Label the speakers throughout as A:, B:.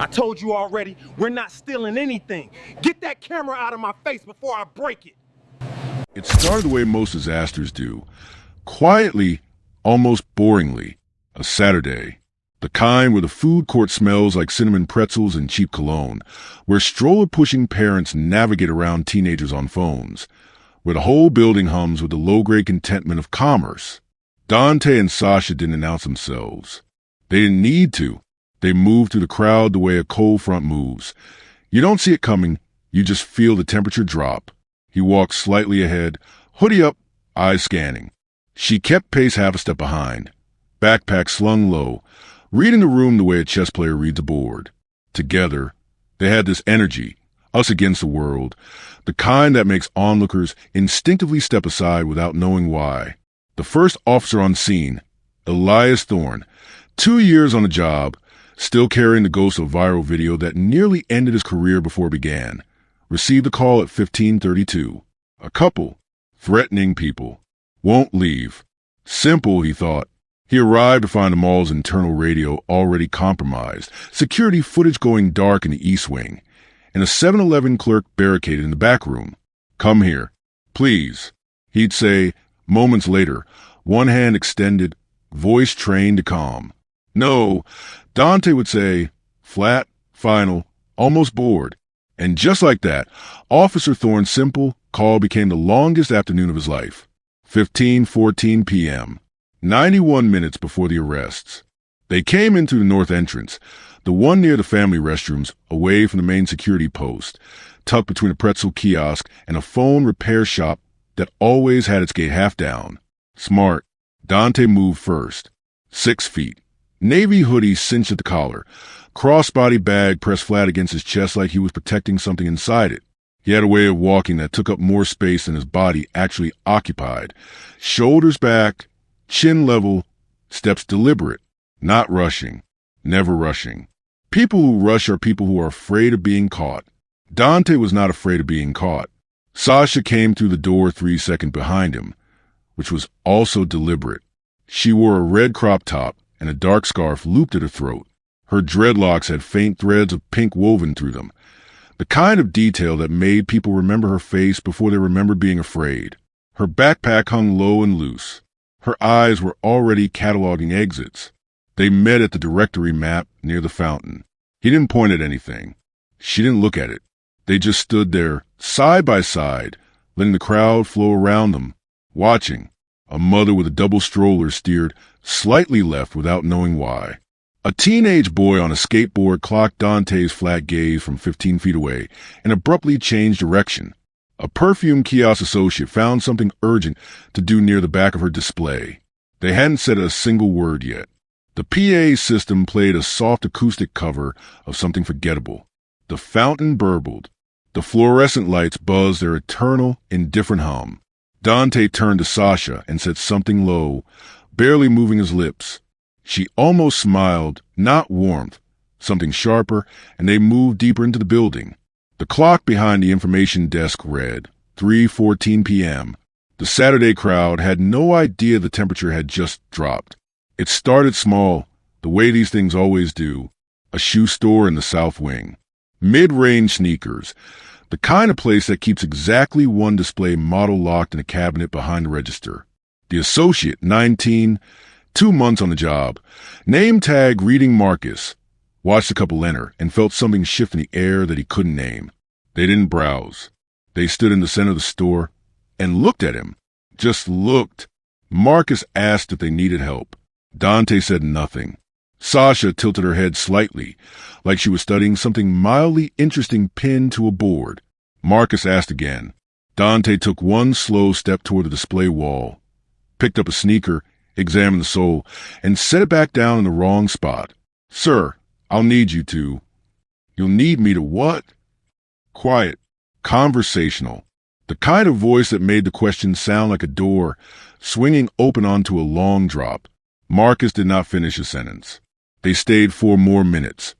A: I told you already, we're not stealing anything. Get that camera out of my face before I break it.
B: It started the way most disasters do. Quietly, almost boringly. A Saturday. The kind where the food court smells like cinnamon pretzels and cheap cologne. Where stroller-pushing parents navigate around teenagers on phones. Where the whole building hums with the low-grade contentment of commerce. Dante and Sasha didn't announce themselves. They didn't need to. They moved through the crowd the way a cold front moves. You don't see it coming. You just feel the temperature drop. He walked slightly ahead, hoodie up, eyes scanning. She kept pace half a step behind. Backpack slung low, reading the room the way a chess player reads a board. Together, they had this energy, us against the world, the kind that makes onlookers instinctively step aside without knowing why. The first officer on scene, Elias Thorne, 2 years on the job, still carrying the ghost of a viral video that nearly ended his career before it began, received a call at 15:32. A couple, threatening people, won't leave. Simple, he thought. He arrived to find the mall's internal radio already compromised, security footage going dark in the East Wing, and a 7-Eleven clerk barricaded in the back room. Come here, please, he'd say, moments later, one hand extended, voice trained to calm. No, Dante would say, flat, final, almost bored. And just like that, Officer Thorne's simple call became the longest afternoon of his life. 15:14 p.m., 91 minutes before the arrests. They came in through the north entrance, the one near the family restrooms, away from the main security post, tucked between a pretzel kiosk and a phone repair shop that always had its gate half down. Smart. Dante moved first. 6 feet. Navy hoodie cinched at the collar. Crossbody bag pressed flat against his chest like he was protecting something inside it. He had a way of walking that took up more space than his body actually occupied. Shoulders back, chin level, steps deliberate, not rushing, never rushing. People who rush are people who are afraid of being caught. Dante was not afraid of being caught. Sasha came through the door 3 seconds behind him, which was also deliberate. She wore a red crop top and a dark scarf looped at her throat. Her dreadlocks had faint threads of pink woven through them, the kind of detail that made people remember her face before they remembered being afraid. Her backpack hung low and loose. Her eyes were already cataloging exits. They met at the directory map near the fountain. He didn't point at anything. She didn't look at it. They just stood there, side by side, letting the crowd flow around them, watching. A mother with a double stroller steered slightly left without knowing why. A teenage boy on a skateboard clocked Dante's flat gaze from 15 feet away and abruptly changed direction. A perfume kiosk associate found something urgent to do near the back of her display. They hadn't said a single word yet. The PA system played a soft acoustic cover of something forgettable. The fountain burbled. The fluorescent lights buzzed their eternal, indifferent hum. Dante turned to Sasha and said something low, barely moving his lips. She almost smiled, not warmth, something sharper, and they moved deeper into the building. The clock behind the information desk read 3:14 p.m. The Saturday crowd had no idea the temperature had just dropped. It started small, the way these things always do. A shoe store in the South Wing. Mid-range sneakers. The kind of place that keeps exactly one display model locked in a cabinet behind the register. The associate, 19, 2 months on the job. Name tag reading Marcus. Watched the couple enter and felt something shift in the air that he couldn't name. They didn't browse. They stood in the center of the store and looked at him. Just looked. Marcus asked if they needed help. Dante said nothing. Sasha tilted her head slightly, like she was studying something mildly interesting pinned to a board. Marcus asked again. Dante took one slow step toward the display wall, picked up a sneaker, examined the sole, and set it back down in the wrong spot. Sir, I'll need you to. You'll need me to what? Quiet. Conversational. The kind of voice that made the question sound like a door, swinging open onto a long drop. Marcus did not finish his sentence. They stayed 4 more minutes,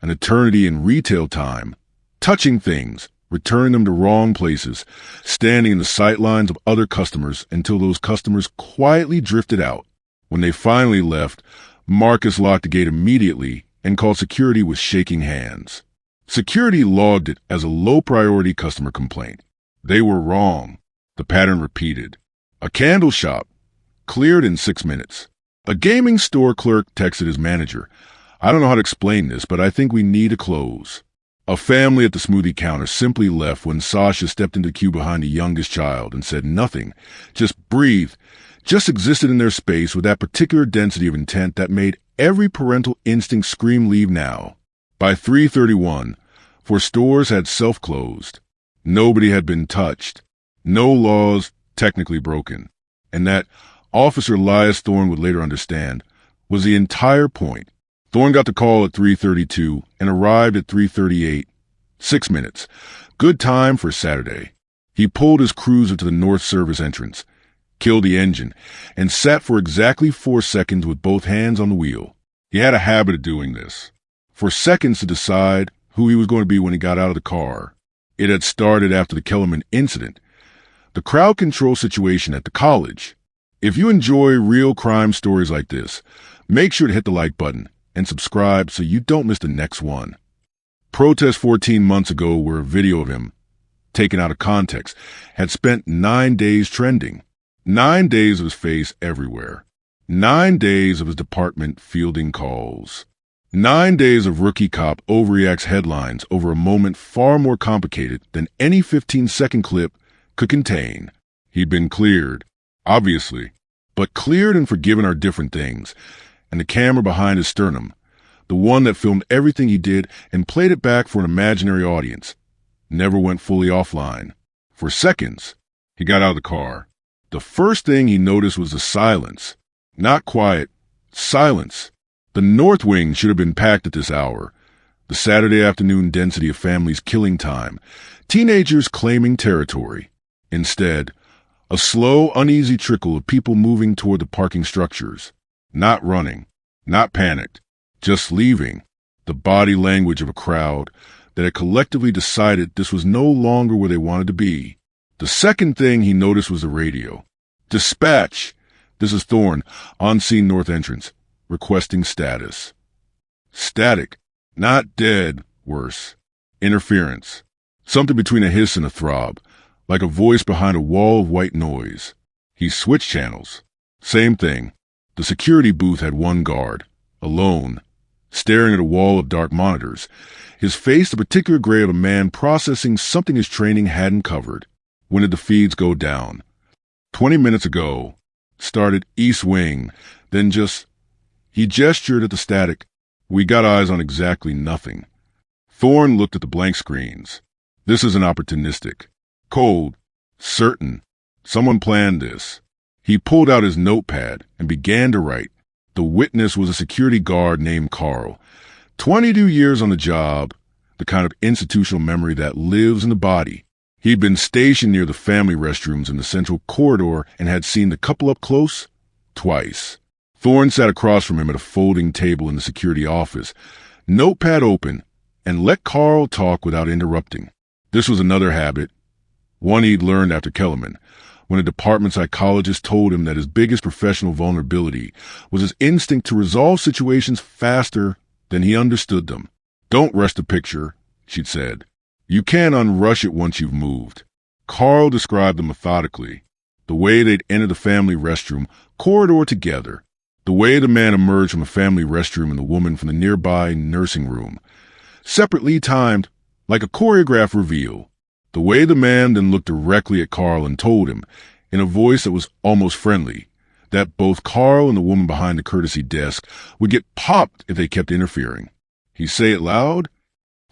B: an eternity in retail time, touching things, returning them to wrong places, standing in the sightlines of other customers until those customers quietly drifted out. When they finally left, Marcus locked the gate immediately and called security with shaking hands. Security logged it as a low-priority customer complaint. They were wrong. The pattern repeated. A candle shop. Cleared in 6 minutes. A gaming store clerk texted his manager. I don't know how to explain this, but I think we need to close. A family at the smoothie counter simply left when Sasha stepped into the queue behind the youngest child and said nothing. Just breathed. Just existed in their space with that particular density of intent that made every parental instinct scream leave now. By 3:31, 4 stores had self-closed. Nobody had been touched. No laws technically broken. And that, Officer Elias Thorne would later understand, was the entire point. Thorne got the call at 3:32 and arrived at 3:38. 6 minutes. Good time for Saturday. He pulled his cruiser to the North Service entrance, killed the engine, and sat for exactly 4 seconds with both hands on the wheel. He had a habit of doing this. For seconds to decide who he was going to be when he got out of the car. It had started after the Kellerman incident. The crowd control situation at the college. If you enjoy real crime stories like this, make sure to hit the like button and subscribe so you don't miss the next one. Protests 14 months ago were a video of him, taken out of context, had spent 9 days trending. 9 days of his face everywhere. 9 days of his department fielding calls. 9 days of rookie cop overreacts headlines over a moment far more complicated than any 15-second clip could contain. He'd been cleared, obviously, but cleared and forgiven are different things. And the camera behind his sternum, the one that filmed everything he did and played it back for an imaginary audience, never went fully offline. For seconds, he got out of the car. The first thing he noticed was the silence. Not quiet, silence. The North Wing should have been packed at this hour. The Saturday afternoon density of families killing time. Teenagers claiming territory. Instead, a slow, uneasy trickle of people moving toward the parking structures. Not running, not panicked, just leaving. The body language of a crowd that had collectively decided this was no longer where they wanted to be. The second thing he noticed was the radio. Dispatch! This is Thorne, on-scene north entrance, requesting status. Static. Not dead, worse. Interference. Something between a hiss and a throb, like a voice behind a wall of white noise. He switched channels. Same thing. The security booth had one guard, alone, staring at a wall of dark monitors, his face the particular gray of a man processing something his training hadn't covered. When did the feeds go down? 20 minutes ago. Started East Wing, then he gestured at the static. We got eyes on exactly nothing. Thorne looked at the blank screens. This isn't opportunistic. Cold. Certain. Someone planned this. He pulled out his notepad and began to write. The witness was a security guard named Carl. 22 years on the job, the kind of institutional memory that lives in the body. He'd been stationed near the family restrooms in the central corridor and had seen the couple up close twice. Thorne sat across from him at a folding table in the security office, notepad open, and let Carl talk without interrupting. This was another habit, one he'd learned after Kellerman, when a department psychologist told him that his biggest professional vulnerability was his instinct to resolve situations faster than he understood them. Don't rush the picture, she'd said. You can't unrush it once you've moved. Carl described them methodically. The way they'd enter the family restroom corridor together. The way the man emerged from a family restroom and the woman from the nearby nursing room. Separately timed, like a choreographed reveal. The way the man then looked directly at Carl and told him, in a voice that was almost friendly, that both Carl and the woman behind the courtesy desk would get popped if they kept interfering. He say it loud?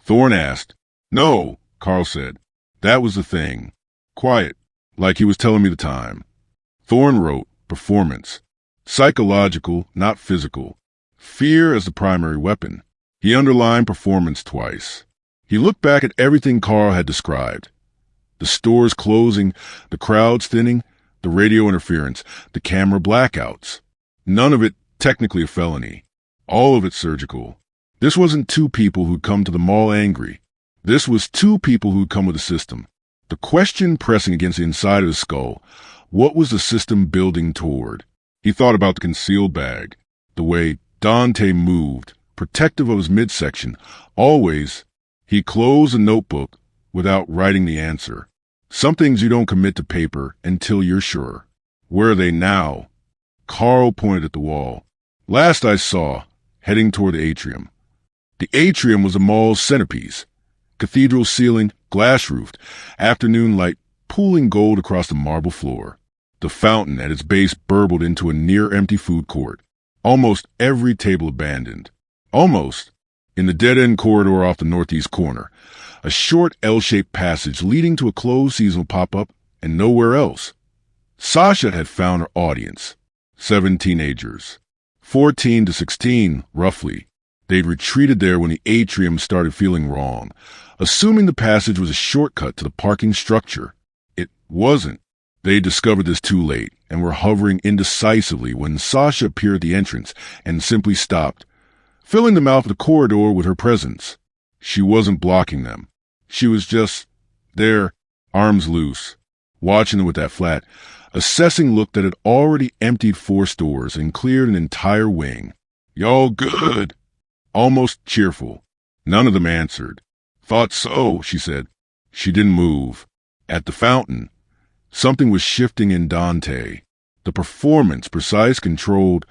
B: Thorne asked. No, Carl said. That was the thing. Quiet, like he was telling me the time. Thorne wrote, performance. Psychological, not physical. Fear as the primary weapon. He underlined performance twice. He looked back at everything Carl had described. The stores closing, the crowds thinning, the radio interference, the camera blackouts. None of it technically a felony. All of it surgical. This wasn't 2 people who'd come to the mall angry. This was 2 people who'd come with a system. The question pressing against the inside of his skull, what was the system building toward? He thought about the concealed bag, the way Dante moved protective of his midsection. Always, he closed a notebook without writing the answer. Some things you don't commit to paper until you're sure. Where are they now? Carl pointed at the wall. Last I saw, heading toward the atrium. The atrium was the mall's centerpiece. Cathedral ceiling, glass-roofed, afternoon light pooling gold across the marble floor. The fountain at its base burbled into a near-empty food court. Almost every table abandoned. Almost. In the dead-end corridor off the northeast corner, a short L-shaped passage leading to a closed seasonal pop-up and nowhere else. Sasha had found her audience. 7 teenagers. 14 to 16, roughly. They'd retreated there when the atrium started feeling wrong, assuming the passage was a shortcut to the parking structure. It wasn't. They discovered this too late and were hovering indecisively when Sasha appeared at the entrance and simply stopped, filling the mouth of the corridor with her presence. She wasn't blocking them. She was just there, arms loose, watching them with that flat, assessing look that had already emptied 4 stores and cleared an entire wing. "Y'all good?" Almost cheerful. None of them answered. "Thought so," she said. She didn't move. At the fountain, something was shifting in Dante. The performance, precise, controlled,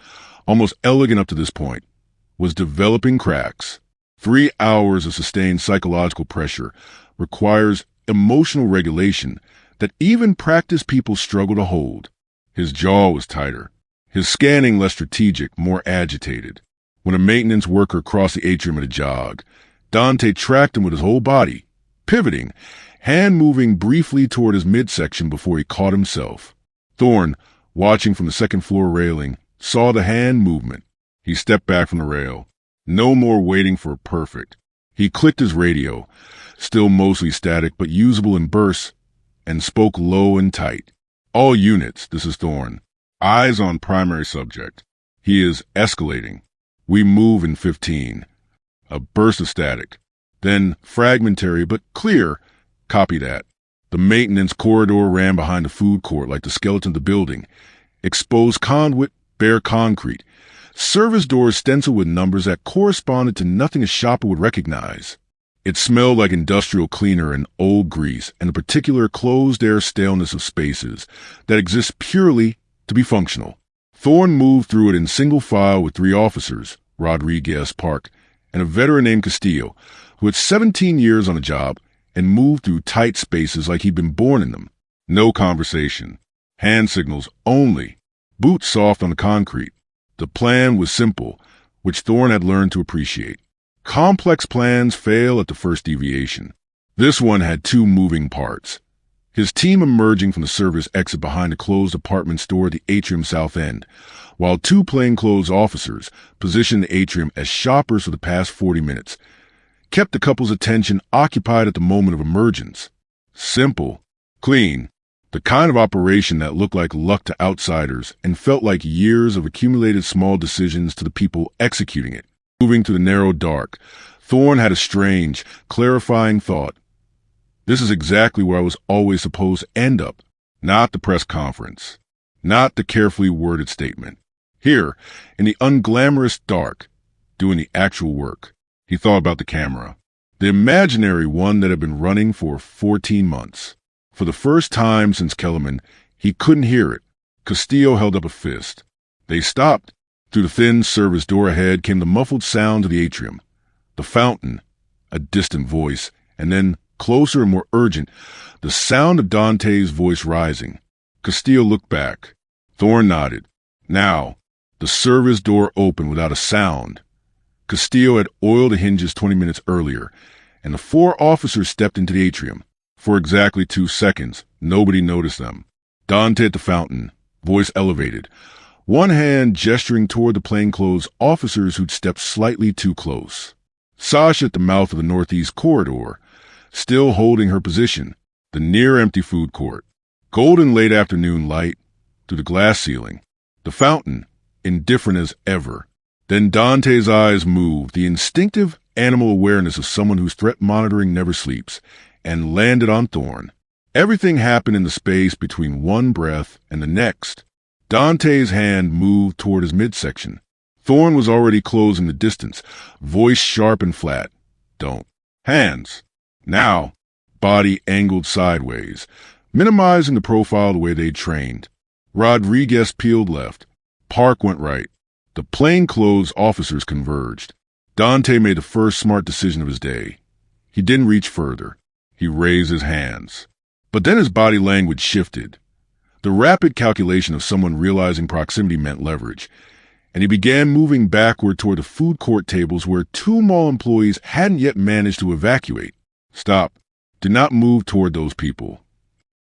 B: almost elegant up to this point, was developing cracks. 3 hours of sustained psychological pressure requires emotional regulation that even practiced people struggle to hold. His jaw was tighter, his scanning less strategic, more agitated. When a maintenance worker crossed the atrium at a jog, Dante tracked him with his whole body, pivoting, hand moving briefly toward his midsection before he caught himself. Thorne, watching from the second-floor railing, saw the hand movement. He stepped back from the rail. No more waiting for a perfect. He clicked his radio, still mostly static but usable in bursts, and spoke low and tight. "All units, this is Thorne. Eyes on primary subject. He is escalating. We move in 15. A burst of static. Then fragmentary but clear. Copy that. The maintenance corridor ran behind the food court like the skeleton of the building. Exposed conduit, bare concrete. Service doors stenciled with numbers that corresponded to nothing a shopper would recognize. It smelled like industrial cleaner and old grease and the particular closed-air staleness of spaces that exist purely to be functional. Thorne moved through it in single file with 3 officers, Rodriguez, Park, and a veteran named Castillo, who had 17 years on the job and moved through tight spaces like he'd been born in them. No conversation. Hand signals only. Boots soft on the concrete. The plan was simple, which Thorne had learned to appreciate. Complex plans fail at the first deviation. This one had 2 moving parts. His team emerging from the service exit behind a closed apartment store at the atrium south end, while 2 plainclothes officers positioned the atrium as shoppers for the past 40 minutes, kept the couple's attention occupied at the moment of emergence. Simple, clean, the kind of operation that looked like luck to outsiders and felt like years of accumulated small decisions to the people executing it. Moving to the narrow dark, Thorne had a strange, clarifying thought. This is exactly where I was always supposed to end up. Not the press conference. Not the carefully worded statement. Here, in the unglamorous dark, doing the actual work. He thought about the camera. The imaginary one that had been running for 14 months. For the first time since Kellerman, he couldn't hear it. Castillo held up a fist. They stopped. Through the thin service door ahead came the muffled sound of the atrium. The fountain, a distant voice, and then, closer and more urgent, the sound of Dante's voice rising. Castillo looked back. Thorne nodded. Now, the service door opened without a sound. Castillo had oiled the hinges 20 minutes earlier, and the 4 officers stepped into the atrium. For exactly 2 seconds, nobody noticed them. Dante at the fountain, voice elevated, one hand gesturing toward the plainclothes officers who'd stepped slightly too close. Sasha at the mouth of the northeast corridor, still holding her position, the near-empty food court. Golden late afternoon light through the glass ceiling. The fountain, indifferent as ever. Then Dante's eyes moved, the instinctive animal awareness of someone whose threat monitoring never sleeps, and landed on Thorne. Everything happened in the space between one breath and the next. Dante's hand moved toward his midsection. Thorne was already closing the distance, voice sharp and flat. Don't. Hands. Now. Body angled sideways, minimizing the profile the way they'd trained. Rodriguez peeled left. Park went right. The plainclothes officers converged. Dante made the first smart decision of his day. He didn't reach further. He raised his hands. But then his body language shifted. The rapid calculation of someone realizing proximity meant leverage, and he began moving backward toward the food court tables where two mall employees hadn't yet managed to evacuate. Stop. Do not move toward those people.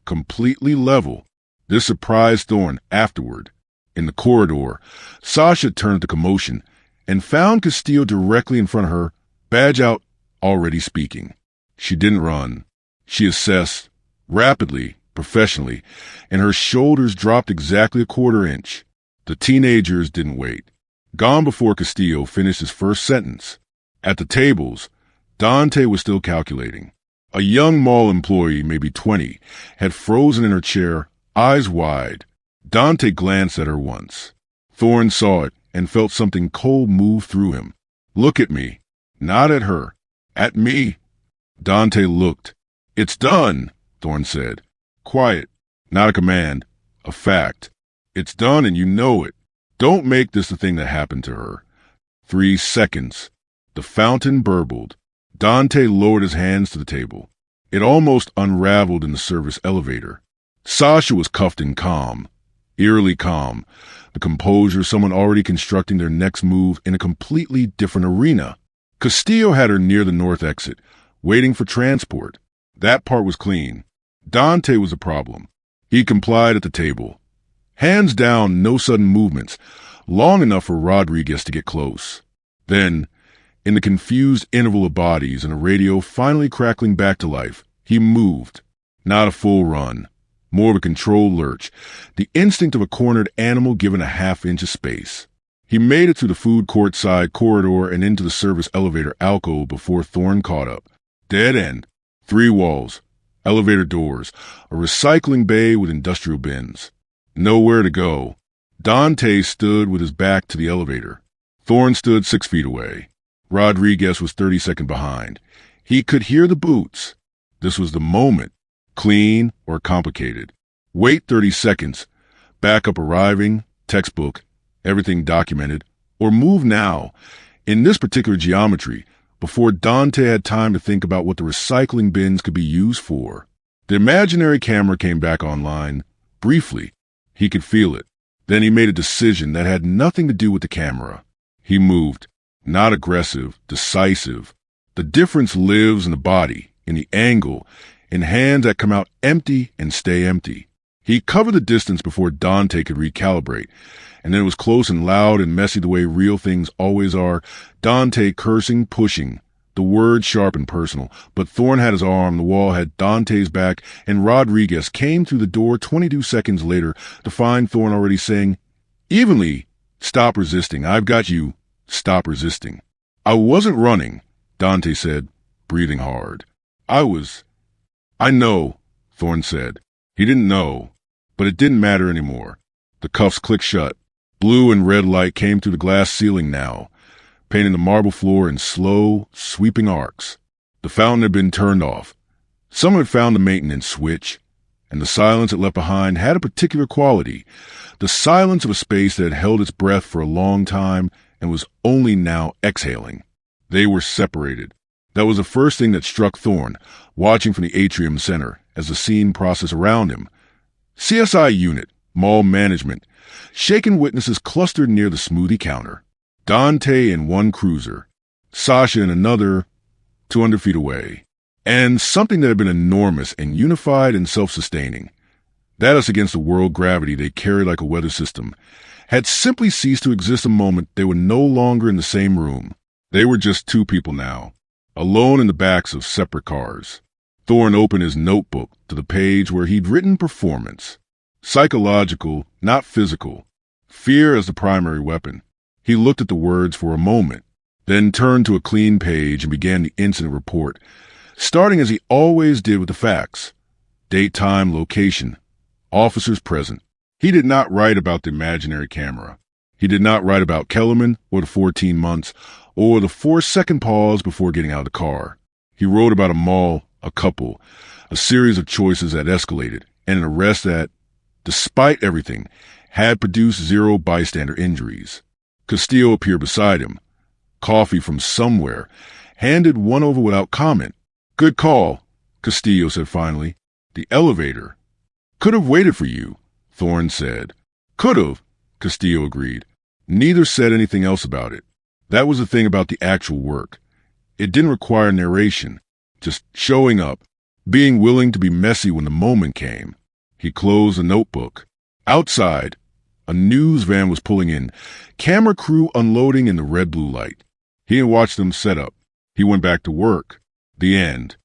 B: Completely level. This surprised Thorne afterward. In the corridor, Sasha turned to commotion and found Castillo directly in front of her, badge out, already speaking. She didn't run. She assessed, rapidly, professionally, and her shoulders dropped exactly a quarter inch. The teenagers didn't wait. Gone before Castillo finished his first sentence. At the tables, Dante was still calculating. A young mall employee, maybe 20, had frozen in her chair, eyes wide. Dante glanced at her once. Thorne saw it and felt something cold move through him. Look at me. Not at her. At me. Dante looked. It's done, Thorne said. Quiet. Not a command. A fact. It's done and you know it. Don't make this the thing that happened to her. 3 seconds. The fountain burbled. Dante lowered his hands to the table. It almost unraveled in the service elevator. Sasha was cuffed and calm. Eerily calm. The composure of someone already constructing their next move in a completely different arena. Castillo had her near the north exit, waiting for transport. That part was clean. Dante was a problem. He complied at the table. Hands down, no sudden movements, long enough for Rodriguez to get close. Then, in the confused interval of bodies and a radio finally crackling back to life, he moved. Not a full run. More of a controlled lurch, the instinct of a cornered animal given a half-inch of space. He made it through the food court side corridor and into the service elevator alcove before Thorne caught up. Dead end. 3 walls. Elevator doors. A recycling bay with industrial bins. Nowhere to go. Dante stood with his back to the elevator. Thorne stood 6 feet away. Rodriguez was 30 seconds behind. He could hear the boots. This was the moment. Clean or complicated. Wait 30 seconds. Backup arriving. Textbook. Everything documented. Or move now. In this particular geometry, before Dante had time to think about what the recycling bins could be used for. The imaginary camera came back online. Briefly. He could feel it. Then he made a decision that had nothing to do with the camera. He moved. Not aggressive, decisive. The difference lives in the body, in the angle, in hands that come out empty and stay empty. He covered the distance before Dante could recalibrate, and then it was close and loud and messy the way real things always are. Dante cursing, pushing. The word sharp and personal, but Thorne had his arm, the wall had Dante's back, and Rodriguez came through the door 22 seconds later to find Thorne already saying, evenly, stop resisting, I've got you, stop resisting. I wasn't running, Dante said, breathing hard. I know, Thorne said. He didn't know, but it didn't matter anymore. The cuffs clicked shut. Blue and red light came through the glass ceiling now, painting the marble floor in slow, sweeping arcs. The fountain had been turned off. Someone had found the maintenance switch, and the silence it left behind had a particular quality, the silence of a space that had held its breath for a long time and was only now exhaling. They were separated. That was the first thing that struck Thorne, watching from the atrium center as the scene processed around him. CSI unit, mall management, shaken witnesses clustered near the smoothie counter. Dante in one cruiser, Sasha in another, 200 feet away. And something that had been enormous and unified and self-sustaining, that us against the world gravity they carried like a weather system, had simply ceased to exist the moment they were no longer in the same room. They were just 2 people now, alone in the backs of separate cars. Thorne opened his notebook to the page where he'd written performance. Psychological, not physical. Fear as the primary weapon. He looked at the words for a moment, then turned to a clean page and began the incident report, starting as he always did with the facts. Date, time, location. Officers present. He did not write about the imaginary camera. He did not write about Kellerman or the 14 months or the 4-second pause before getting out of the car. He wrote about a mall, a couple, a series of choices that escalated, and an arrest that, despite everything, had produced 0 bystander injuries. Castillo appeared beside him. Coffee from somewhere, handed one over without comment. "Good call," Castillo said finally. "The elevator." "Could have waited for you," Thorne said. "Could have," Castillo agreed. Neither said anything else about it. That was the thing about the actual work. It didn't require narration, just showing up, being willing to be messy when the moment came. He closed the notebook. Outside, a news van was pulling in, camera crew unloading in the red blue light. He had watched them set up. He went back to work. The end.